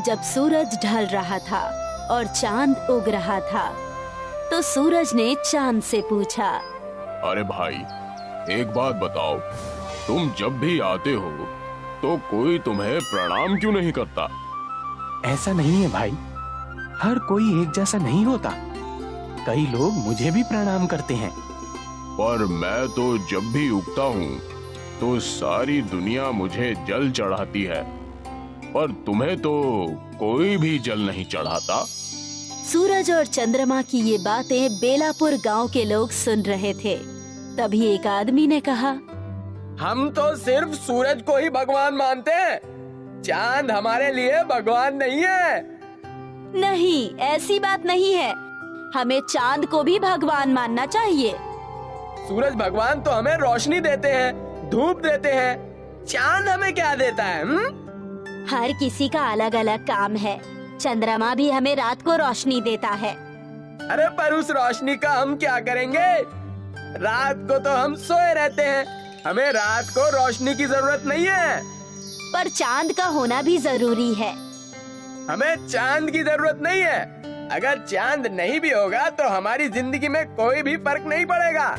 जब सूरज ढल रहा था और चांद उग रहा था, तो सूरज ने चांद से पूछा, अरे भाई, एक बात बताओ, तुम जब भी आते हो तो कोई तुम्हें प्रणाम क्यों नहीं करता? ऐसा नहीं है भाई, हर कोई एक जैसा नहीं होता। कई लोग मुझे भी प्रणाम करते हैं। पर मैं तो जब भी उगता हूँ तो सारी दुनिया मुझे जल चढ़ाती है, पर तुम्हें तो कोई भी जल नहीं चढ़ाता। सूरज और चंद्रमा की ये बातें बेलापुर गांव के लोग सुन रहे थे। तभी एक आदमी ने कहा, हम तो सिर्फ सूरज को ही भगवान मानते हैं, चांद हमारे लिए भगवान नहीं है। नहीं, ऐसी बात नहीं है, हमें चांद को भी भगवान मानना चाहिए। सूरज भगवान तो हमें रोशनी देते हैं, धूप देते हैं, चांद हमें क्या देता है? हर किसी का अलग अलग काम है। चंद्रमा भी हमें रात को रोशनी देता है। अरे पर उस रोशनी का हम क्या करेंगे? रात को तो हम सोए रहते हैं, हमें रात को रोशनी की जरूरत नहीं है। पर चांद का होना भी जरूरी है। हमें चांद की जरूरत नहीं है। अगर चांद नहीं भी होगा तो हमारी जिंदगी में कोई भी फर्क नहीं पड़ेगा।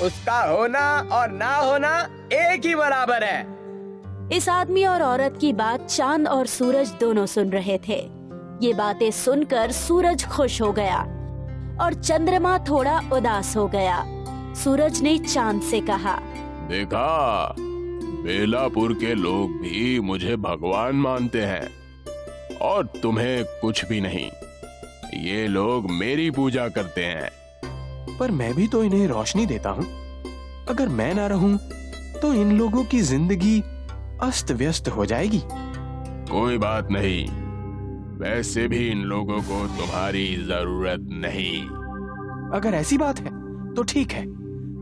उसका होना और ना होना एक ही बराबर है। इस आदमी और औरत की बात चांद और सूरज दोनों सुन रहे थे। ये बातें सुनकर सूरज खुश हो गया और चंद्रमा थोड़ा उदास हो गया। सूरज ने चांद से कहा, देखा, बेलापुर के लोग भी मुझे भगवान मानते हैं और तुम्हें कुछ भी नहीं। ये लोग मेरी पूजा करते हैं। पर मैं भी तो इन्हें रोशनी देता हूँ। अगर मैं ना रहूं तो इन लोगों की जिंदगी अस्त व्यस्त हो जाएगी। कोई बात नहीं, वैसे भी इन लोगों को तुम्हारी जरूरत नहीं। अगर ऐसी बात है तो ठीक है,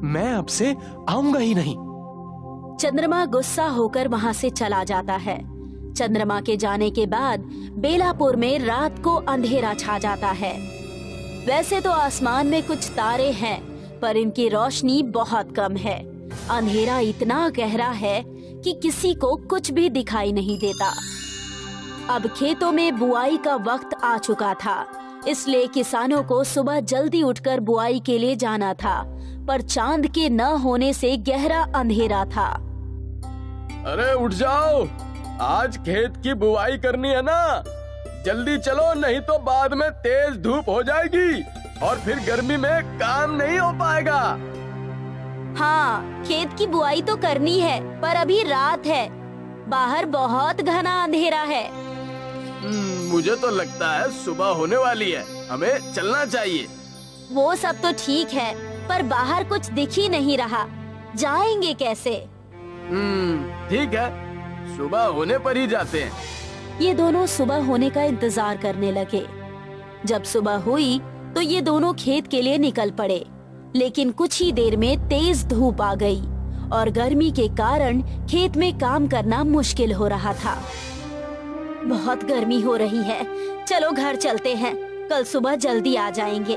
मैं अब से आऊंगा ही नहीं। चंद्रमा गुस्सा होकर वहाँ से चला जाता है। चंद्रमा के जाने के बाद बेलापुर में रात को अंधेरा छा जाता है। वैसे तो आसमान में कुछ तारे हैं, पर इनकी रोशनी बहुत कम है। अंधेरा इतना गहरा है कि किसी को कुछ भी दिखाई नहीं देता। अब खेतों में बुआई का वक्त आ चुका था, इसलिए किसानों को सुबह जल्दी उठकर बुआई के लिए जाना था, पर चांद के न होने से गहरा अंधेरा था। अरे उठ जाओ, आज खेत की बुवाई करनी है ना, जल्दी चलो, नहीं तो बाद में तेज धूप हो जाएगी और फिर गर्मी में काम नहीं हो पाएगा। हाँ, खेत की बुआई तो करनी है, पर अभी रात है, बाहर बहुत घना अंधेरा है। मुझे तो लगता है सुबह होने वाली है, हमें चलना चाहिए। वो सब तो ठीक है, पर बाहर कुछ दिख ही नहीं रहा, जाएंगे कैसे? ठीक है, सुबह होने पर ही जाते हैं। ये दोनों सुबह होने का इंतजार करने लगे। जब सुबह हुई तो ये दोनों खेत के लिए निकल पड़े, लेकिन कुछ ही देर में तेज धूप आ गई और गर्मी के कारण खेत में काम करना मुश्किल हो रहा था। बहुत गर्मी हो रही है, चलो घर चलते हैं, कल सुबह जल्दी आ जाएंगे।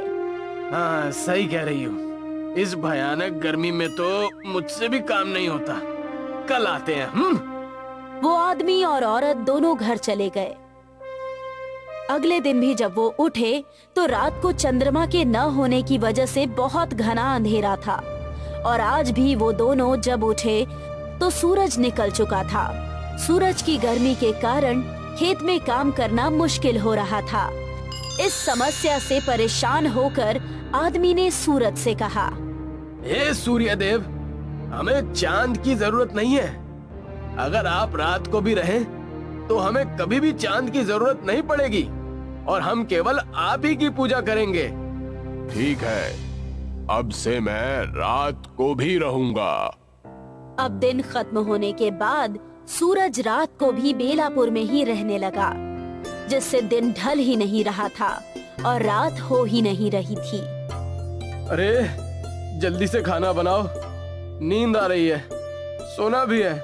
हाँ, सही कह रही हो, इस भयानक गर्मी में तो मुझसे भी काम नहीं होता, कल आते हैं। वो आदमी और औरत दोनों घर चले गए। अगले दिन भी जब वो उठे तो रात को चंद्रमा के न होने की वजह से बहुत घना अंधेरा था, और आज भी वो दोनों जब उठे तो सूरज निकल चुका था। सूरज की गर्मी के कारण खेत में काम करना मुश्किल हो रहा था। इस समस्या से परेशान होकर आदमी ने सूरज से कहा, हे सूर्य देव, हमें चांद की जरूरत नहीं है। अगर आप रात को भी रहें तो हमें कभी भी चांद की जरूरत नहीं पड़ेगी और हम केवल आप ही की पूजा करेंगे। ठीक है, अब से मैं रात को भी रहूंगा। अब दिन खत्म होने के बाद सूरज रात को भी बेलापुर में ही रहने लगा, जिससे दिन ढल ही नहीं रहा था और रात हो ही नहीं रही थी। अरे जल्दी से खाना बनाओ, नींद आ रही है, सोना भी है।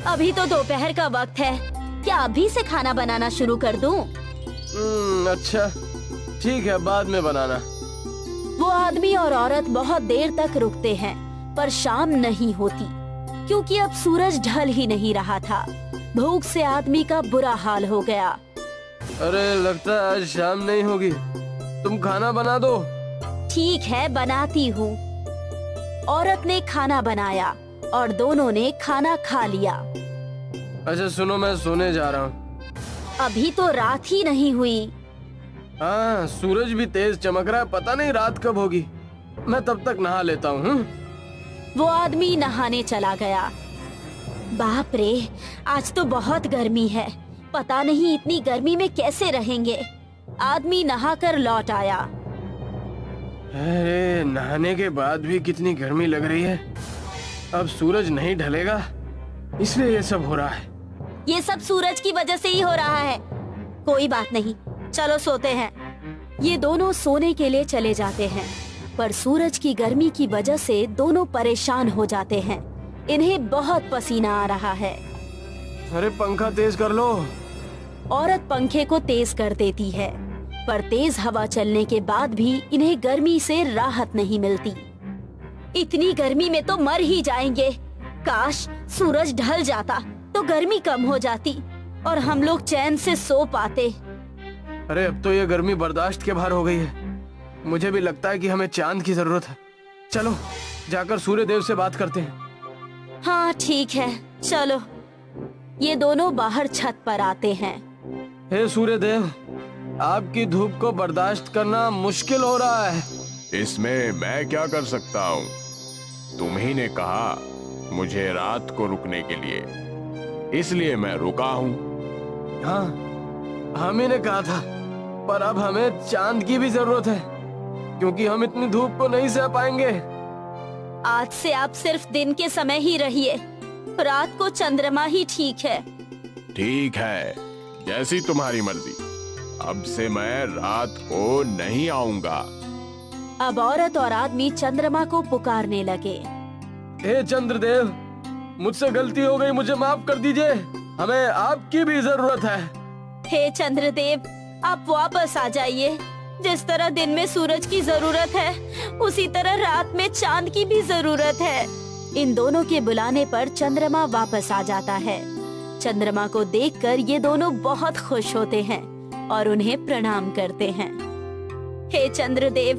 अभी तो दोपहर का वक्त है, क्या अभी से खाना बनाना शुरू कर दूं? अच्छा ठीक है, बाद में बनाना। वो आदमी और औरत बहुत देर तक रुकते हैं, पर शाम नहीं होती, क्योंकि अब सूरज ढल ही नहीं रहा था। भूख से आदमी का बुरा हाल हो गया। अरे लगता है आज शाम नहीं होगी, तुम खाना बना दो। ठीक है, बनाती हूँ। औरत ने खाना बनाया और दोनों ने खाना खा लिया। अच्छा सुनो, मैं सोने जा रहा हूँ। अभी तो रात ही नहीं हुई। हाँ, सूरज भी तेज चमक रहा है, पता नहीं रात कब होगी। मैं तब तक नहा लेता हूँ। वो आदमी नहाने चला गया। बाप रे, आज तो बहुत गर्मी है। पता नहीं इतनी गर्मी में कैसे रहेंगे। आदमी नहाकर लौट आया। अरे नहाने के बाद भी कितनी गर्मी लग रही है। अब सूरज नहीं ढलेगा, इसलिए ये सब हो रहा है। ये सब सूरज की वजह से ही हो रहा है। कोई बात नहीं, चलो सोते हैं। ये दोनों सोने के लिए चले जाते हैं, पर सूरज की गर्मी की वजह से दोनों परेशान हो जाते हैं। इन्हें बहुत पसीना आ रहा है। अरे पंखा तेज कर लो। औरत पंखे को तेज कर देती है, पर तेज हवा चलने के बाद भी इन्हें गर्मी से राहत नहीं मिलती। इतनी गर्मी में तो मर ही जाएंगे। काश सूरज ढल जाता तो गर्मी कम हो जाती और हम लोग चैन से सो पाते। अरे अब तो ये गर्मी बर्दाश्त के बाहर हो गई है। मुझे भी लगता है कि हमें चांद की जरूरत है। चलो जाकर सूर्य देव से बात करते हैं। हाँ ठीक है, चलो। ये दोनों बाहर छत पर आते हैं। हे सूर्य देव, आपकी धूप को बर्दाश्त करना मुश्किल हो रहा है। इसमें मैं क्या कर सकता हूँ? तुम ही ने कहा मुझे रात को रुकने के लिए, इसलिए मैं रुका हूँ। हाँ, हम ही ने कहा था, पर अब हमें चांद की भी जरूरत है, क्योंकि हम इतनी धूप को नहीं सह पाएंगे। आज से आप सिर्फ दिन के समय ही रहिए। रात को चंद्रमा ही ठीक है। ठीक है, जैसी तुम्हारी मर्जी। अब से मैं रात को नहीं आऊंगा। अब औरत और आदमी चंद्रमा को पुकारने लगे। हे चंद्रदेव, मुझसे गलती हो गई, मुझे माफ कर दीजिए। हमें आपकी भी जरूरत है। हे चंद्रदेव, आप वापस आ जाइए। जिस तरह दिन में सूरज की जरूरत है, उसी तरह रात में चांद की भी जरूरत है। इन दोनों के बुलाने पर चंद्रमा वापस आ जाता है। चंद्रमा को देखकर ये दोनों बहुत खुश होते हैं और उन्हें प्रणाम करते हैं। हे चंद्रदेव,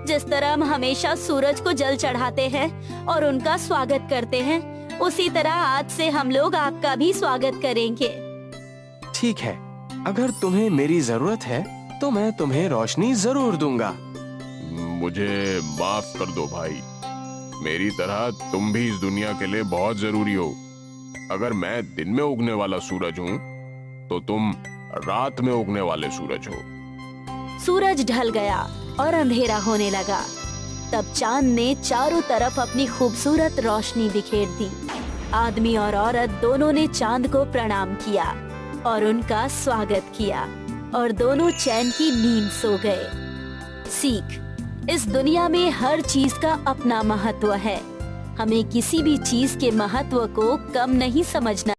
जिस तरह हम हमेशा सूरज को जल चढ़ाते हैं और उनका स्वागत करते हैं, उसी तरह आज से हम लोग आपका भी स्वागत करेंगे। ठीक है, अगर तुम्हें मेरी जरूरत है तो मैं तुम्हें रोशनी जरूर दूंगा। मुझे माफ कर दो भाई। मेरी तरह तुम भी इस दुनिया के लिए बहुत जरूरी हो। अगर मैं दिन में उगने वाला सूरज हूँ, तो तुम रात में उगने वाले सूरज हो। सूरज ढल गया और अंधेरा होने लगा। तब चांद ने चारों तरफ अपनी खूबसूरत रोशनी बिखेर दी। आदमी और औरत दोनों ने चांद को प्रणाम किया और उनका स्वागत किया और दोनों चैन की नींद सो गए। सीख, इस दुनिया में हर चीज का अपना महत्व है। हमें किसी भी चीज के महत्व को कम नहीं समझना।